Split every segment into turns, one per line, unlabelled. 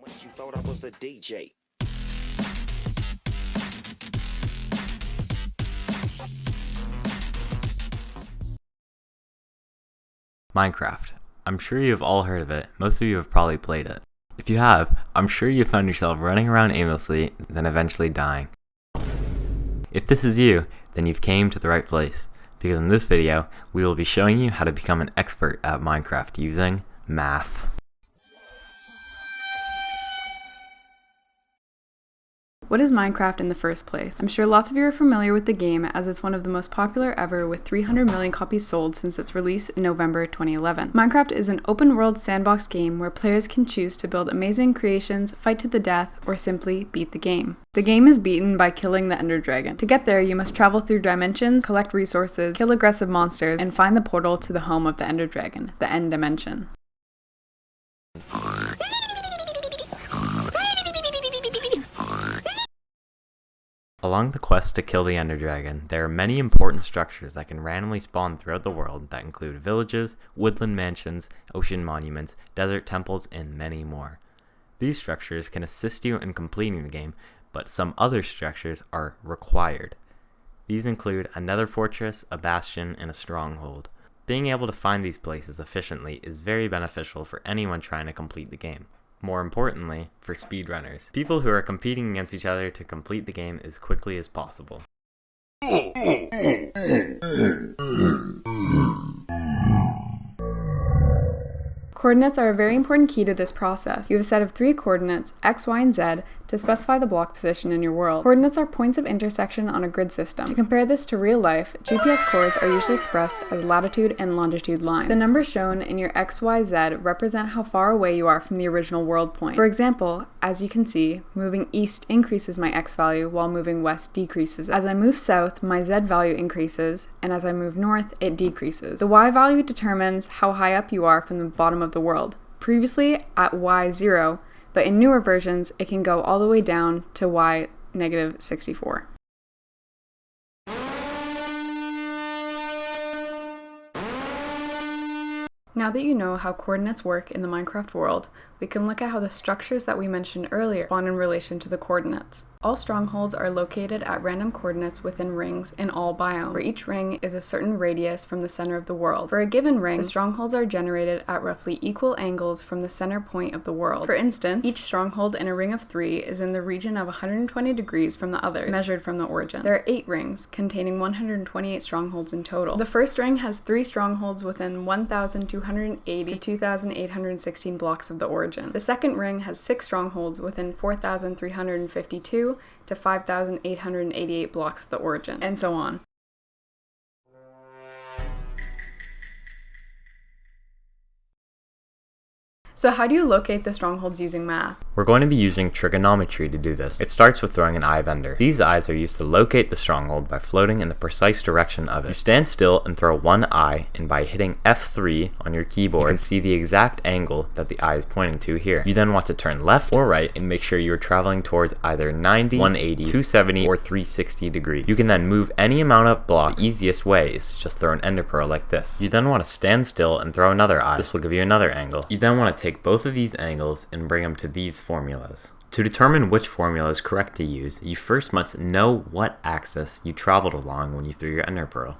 much you thought I was a DJ.
Minecraft. I'm sure you have all heard of it. Most of you have probably played it. If you have, I'm sure you found yourself running around aimlessly, then eventually dying. If this is you, then you've came to the right place, because in this video, we will be showing you how to become an expert at Minecraft using math.
What is Minecraft in the first place? I'm sure lots of you are familiar with the game as it's one of the most popular ever with 300 million copies sold since its release in November 2011. Minecraft is an open-world sandbox game where players can choose to build amazing creations, fight to the death, or simply beat the game. The game is beaten by killing the Ender Dragon. To get there, you must travel through dimensions, collect resources, kill aggressive monsters, and find the portal to the home of the Ender Dragon, the End Dimension.
Along the quest to kill the Ender Dragon, there are many important structures that can randomly spawn throughout the world that include villages, woodland mansions, ocean monuments, desert temples, and many more. These structures can assist you in completing the game, but some other structures are required. These include a nether fortress, a bastion, and a stronghold. Being able to find these places efficiently is very beneficial for anyone trying to complete the game. More importantly, for speedrunners, people who are competing against each other to complete the game as quickly as possible.
Coordinates are a very important key to this process. You have a set of 3 coordinates, x, y, and z, to specify the block position in your world. Coordinates are points of intersection on a grid system. To compare this to real life, GPS coords are usually expressed as latitude and longitude lines. The numbers shown in your x, y, z represent how far away you are from the original world point. For example, as you can see, moving east increases my x value while moving west decreases it. As I move south, my z value increases, and as I move north, it decreases. The y value determines how high up you are from the bottom of the world, previously at y0, but in newer versions it can go all the way down to y negative 64. Now that you know how coordinates work in the Minecraft world, we can look at how the structures that we mentioned earlier spawn in relation to the coordinates. All strongholds are located at random coordinates within rings in all biomes, where each ring is a certain radius from the center of the world. For a given ring, the strongholds are generated at roughly equal angles from the center point of the world. For instance, each stronghold in a ring of 3 is in the region of 120 degrees from the others, measured from the origin. There are 8 rings, containing 128 strongholds in total. The first ring has 3 strongholds within 1,280 to 2,816 blocks of the origin. The second ring has 6 strongholds within 4,352 to 5,888 blocks of the origin, and so on. So how do you locate the strongholds using math?
We're going to be using trigonometry to do this. It starts with throwing an eye vendor. These eyes are used to locate the stronghold by floating in the precise direction of it. You stand still and throw one eye, and by hitting F3 on your keyboard, you can see the exact angle that the eye is pointing to here. You then want to turn left or right and make sure you're traveling towards either 90, 180, 270, or 360 degrees. You can then move any amount of block. The easiest way is to just throw an ender pearl like this. You then want to stand still and throw another eye. This will give you another angle. You then want to take both of these angles and bring them to these formulas. To determine which formula is correct to use, you first must know what axis you traveled along when you threw your ender pearl.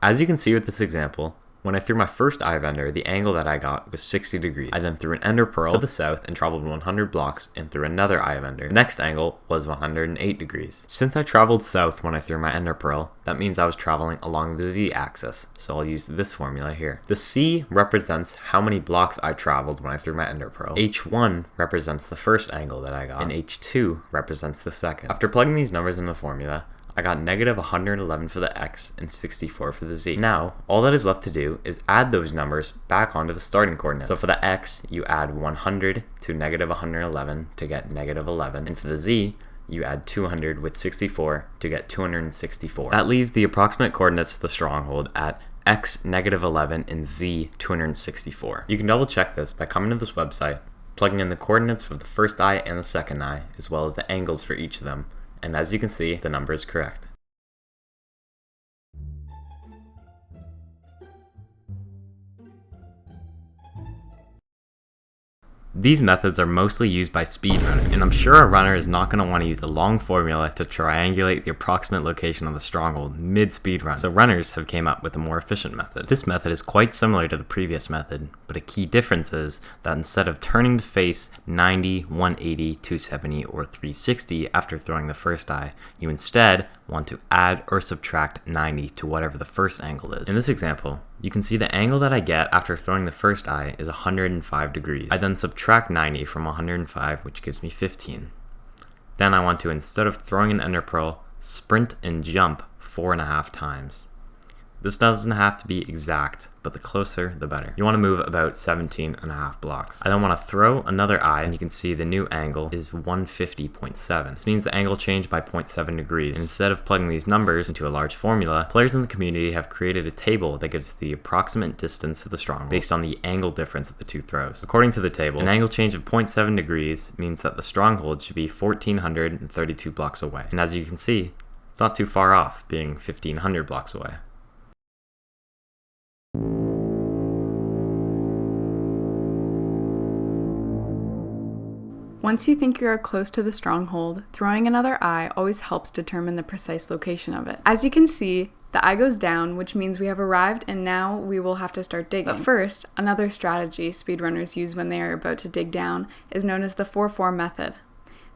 As you can see with this example, when I threw my first eye vendor, the angle that I got was 60 degrees. I then threw an ender pearl to the south and traveled 100 blocks and threw another eye vendor. The next angle was 108 degrees. Since I traveled south when I threw my ender pearl, that means I was traveling along the z-axis, so I'll use this formula here. The c represents how many blocks I traveled when I threw my ender pearl. h1 represents the first angle that I got, and h2 represents the second. After plugging these numbers in the formula, I got negative 111 for the x and 64 for the z. Now, all that is left to do is add those numbers back onto the starting coordinates. So for the x, you add 100 to negative 111 to get negative 11, and for the z, you add 200 with 64 to get 264. That leaves the approximate coordinates to the stronghold at x negative 11 and z 264. You can double check this by coming to this website, plugging in the coordinates for the first eye and the second eye, as well as the angles for each of them. And as you can see, the number is correct. These methods are mostly used by speedrunners, and I'm sure a runner is not going to want to use a long formula to triangulate the approximate location of the stronghold mid-speed run, so runners have came up with a more efficient method. This method is quite similar to the previous method, but a key difference is that instead of turning to face 90, 180, 270, or 360 after throwing the first eye, you instead want to add or subtract 90 to whatever the first angle is. In this example, you can see the angle that I get after throwing the first eye is 105 degrees. I then subtract 90 from 105, which gives me 15. Then I want to, instead of throwing an ender pearl, sprint and jump 4.5 times. This doesn't have to be exact, but the closer the better. You want to move about 17.5 blocks. I then want to throw another eye, and you can see the new angle is 150.7. This means the angle changed by 0.7 degrees. And instead of plugging these numbers into a large formula, players in the community have created a table that gives the approximate distance to the stronghold based on the angle difference of the two throws. According to the table, an angle change of 0.7 degrees means that the stronghold should be 1,432 blocks away. And as you can see, it's not too far off, being 1,500 blocks away.
Once you think you are close to the stronghold, throwing another eye always helps determine the precise location of it. As you can see, the eye goes down, which means we have arrived and now we will have to start digging. But first, another strategy speedrunners use when they are about to dig down is known as the 4-4 method.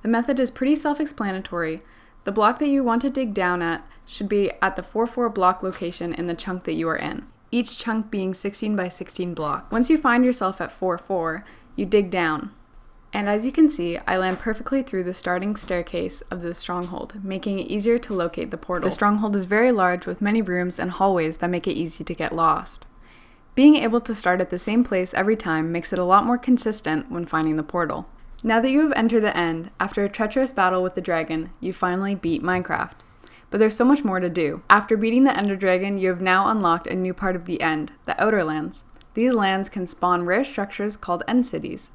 The method is pretty self-explanatory. The block that you want to dig down at should be at the 4-4 block location in the chunk that you are in, each chunk being 16 by 16 blocks. Once you find yourself at 4-4, you dig down. And as you can see, I land perfectly through the starting staircase of the stronghold, making it easier to locate the portal. The stronghold is very large with many rooms and hallways that make it easy to get lost. Being able to start at the same place every time makes it a lot more consistent when finding the portal. Now that you have entered the end, after a treacherous battle with the dragon, you finally beat Minecraft. But there's so much more to do. After beating the Ender Dragon, you have now unlocked a new part of the end, the Outer Lands. These lands can spawn rare structures called End Cities.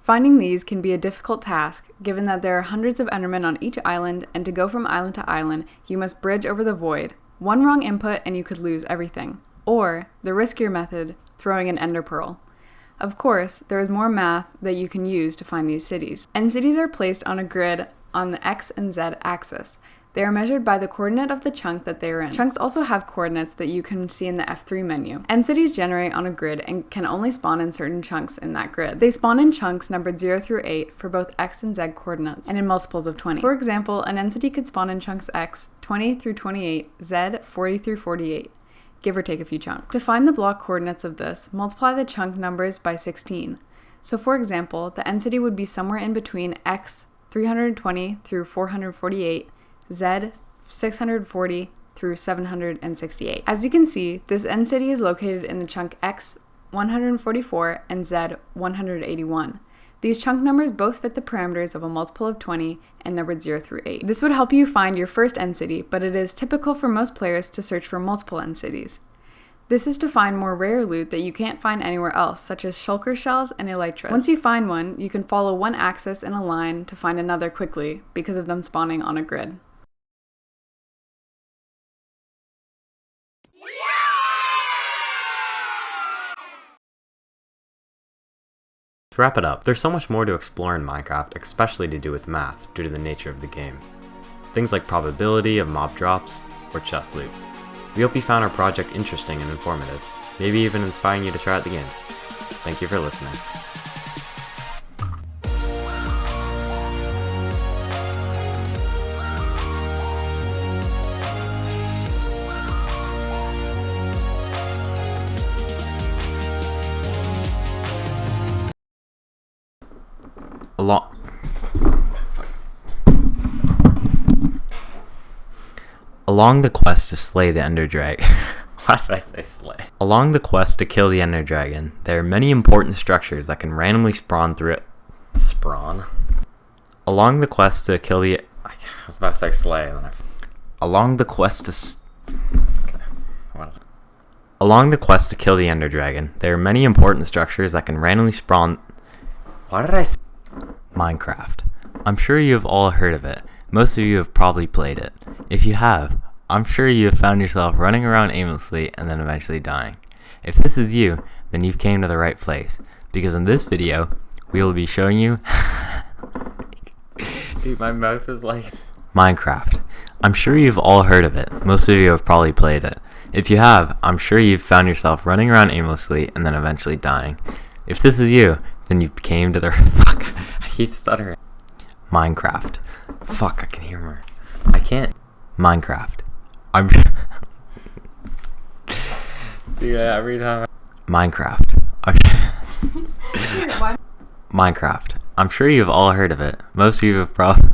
Finding these can be a difficult task, given that there are hundreds of Endermen on each island, and to go from island to island, you must bridge over the void. One wrong input and you could lose everything. Or, the riskier method, throwing an Ender Pearl. Of course, there is more math that you can use to find these cities. End cities are placed on a grid on the X and Z axis. They are measured by the coordinate of the chunk that they are in. Chunks also have coordinates that you can see in the F3 menu. End cities generate on a grid and can only spawn in certain chunks in that grid. They spawn in chunks numbered 0 through 8 for both X and Z coordinates, and in multiples of 20. For example, an end city could spawn in chunks X, 20 through 28, Z, 40 through 48, give or take a few chunks. To find the block coordinates of this, multiply the chunk numbers by 16. So for example, the end city would be somewhere in between X, 320 through 448, Z, 640 through 768. As you can see, this end city is located in the chunk X, 144, and Z, 181. These chunk numbers both fit the parameters of a multiple of 20 and numbered 0 through 8. This would help you find your first end city, but it is typical for most players to search for multiple end cities. This is to find more rare loot that you can't find anywhere else, such as shulker shells and elytras. Once you find one, you can follow one axis in a line to find another quickly because of them spawning on a grid.
To wrap it up, there's so much more to explore in Minecraft, especially to do with math, due to the nature of the game. Things like probability of mob drops, or chest loot. We hope you found our project interesting and informative, maybe even inspiring you to try out the game. Thank you for listening. Along the quest to slay the Ender Dragon. Why did I say slay? Along the quest to kill the Ender Dragon, there are many important structures that can randomly spawn through it. Along the quest to kill the. I was about to say slay. Along the quest to. Along the quest to kill the Ender Dragon, there are many important structures that can randomly spawn. Why did I say Minecraft? I'm sure you have all heard of it. Most of you have probably played it. If you have, I'm sure you have found yourself running around aimlessly and then eventually dying. If this is you, then you've came to the right place, because in this video, we will be showing you. Dude, my mouth is like. Minecraft. I'm sure you've all heard of it. Most of you have probably played it. If you have, I'm sure you've found yourself running around aimlessly and then eventually dying. If this is you, then you came to the. Fuck. I keep stuttering. Minecraft. Fuck, I can hear more. I can't. Minecraft. I'm. Dude, every time. Minecraft. Minecraft. I'm sure you've all heard of it. Most of you have probably.